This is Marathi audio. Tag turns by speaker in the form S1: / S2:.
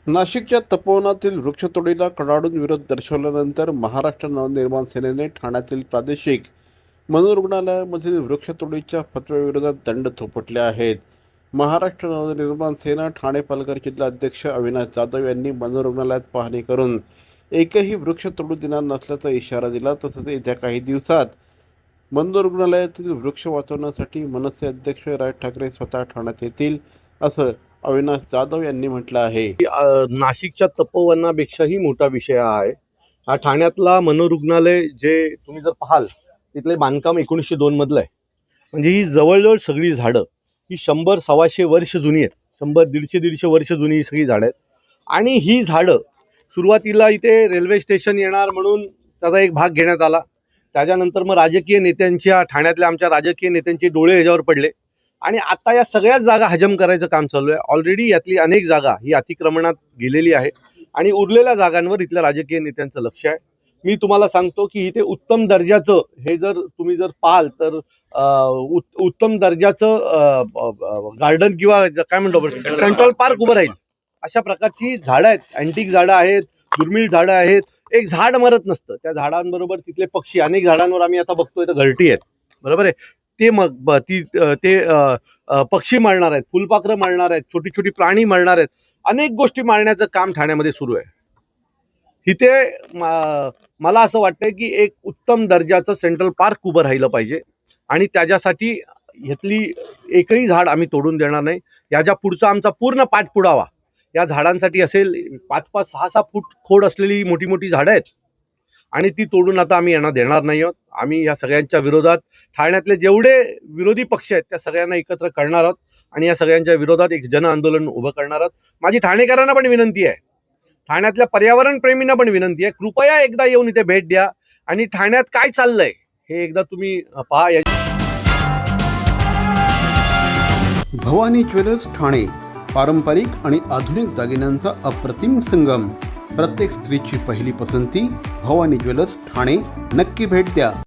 S1: नाशिकच्या तपोवनातील वृक्षतोडीला कडाडून विरोध दर्शवल्यानंतर महाराष्ट्र नवनिर्माण सेनेने ठाण्यातील प्रादेशिक मनोरुग्णालयामधील वृक्षतोडीच्या फतव्याविरोधात दंड थोपटले आहेत. महाराष्ट्र नवनिर्माण सेना ठाणे पालघर जिल्हा अध्यक्ष अविनाश जाधव यांनी मनोरुग्णालयात पाहणी करून एकही वृक्ष तोडू देणार नसल्याचा इशारा दिला. तसंच येत्या काही दिवसात मनोरुग्णालयातील वृक्ष वाचवण्यासाठी मनसे अध्यक्ष राज ठाकरे स्वतः ठाण्यात येतील, असं अविनाश जाधव यांनी म्हटलं आहे.
S2: नाशिकच्या तपोवनापेक्षाही मोठा विषय आहे हा. ठाण्यातला मनोरुग्णालय जे तुम्ही जर पाहाल तिथले बांधकाम 1902 मधलं आहे. म्हणजे ही जवळजवळ सगळी झाडं ही 100-125 वर्ष जुनी आहेत. 100-150 वर्ष जुनी ही सगळी झाडं आहेत. आणि ही झाडं सुरुवातीला इथे रेल्वे स्टेशन येणार म्हणून त्याचा एक भाग घेण्यात आला. त्याच्यानंतर मग राजकीय नेत्यांच्या, ठाण्यातल्या आमच्या राजकीय नेत्यांचे डोळे ह्याच्यावर पडले आणि आता या सगळ्याच जागा हजम करायचं काम चालू आहे. ऑलरेडी यातली अनेक जागा ही अतिक्रमणात गेलेली आहे आणि उरलेल्या जागांवर इथल्या राजकीय नेत्यांचं लक्ष आहे. मी तुम्हाला सांगतो की इथे उत्तम दर्जाचं, हे जर तुम्ही जर पाहाल तर उत्तम दर्जाचं गार्डन किंवा काय म्हणतो आपण सेंट्रल पार्क उभं राहील. अशा प्रकारची झाडं आहेत, अँटिक झाडं आहेत, दुर्मिळ झाडं आहेत. एक झाड मरत नसतं. त्या झाडांबरोबर तिथले पक्षी, अनेक झाडांवर आम्ही आता बघतोय तर घरटी आहेत, बरोबर आहे. ते मग ते पक्षी मरणार आहेत, फुलपाखरं मरणार आहेत, छोटी छोटी प्राणी मरणार आहेत. अनेक गोष्टी मारण्याचं काम ठाण्यामध्ये सुरू आहे. इथे मला असं वाटतंय की एक उत्तम दर्जाचं सेंट्रल पार्क उभं राहिलं पाहिजे आणि त्याच्यासाठी ह्यातली एकही झाड आम्ही तोडून देणार नाही. याच्या पुढचा आमचा पूर्ण पाठपुरावा या झाडांसाठी असेल. 5-5, 6-6 फूट खोड असलेली मोठी मोठी झाडं आहेत आणि ती तोडून आता आम्ही यांना देणार नाही आहोत. आम्ही या सगळ्यांच्या विरोधात, ठाण्यातले जेवढे विरोधी पक्ष आहेत त्या सगळ्यांना एकत्र करणार आहोत आणि या सगळ्यांच्या विरोधात एक जन आंदोलन उभं करणार आहोत. माझी ठाणेकरांना पण विनंती आहे, ठाण्यातल्या पर्यावरण प्रेमींना पण विनंती आहे, कृपया एकदा येऊन इथे भेट द्या आणि ठाण्यात काय चाललंय हे एकदा तुम्ही पहा.
S1: भवानी ज्वेलर्स ठाणे, पारंपरिक आणि आधुनिक दागिन्यांचा अप्रतिम संगम. प्रत्येक स्त्रीची पहिली पसंती भवानी ज्वेलर्स ठाणे. नक्की भेट द्या.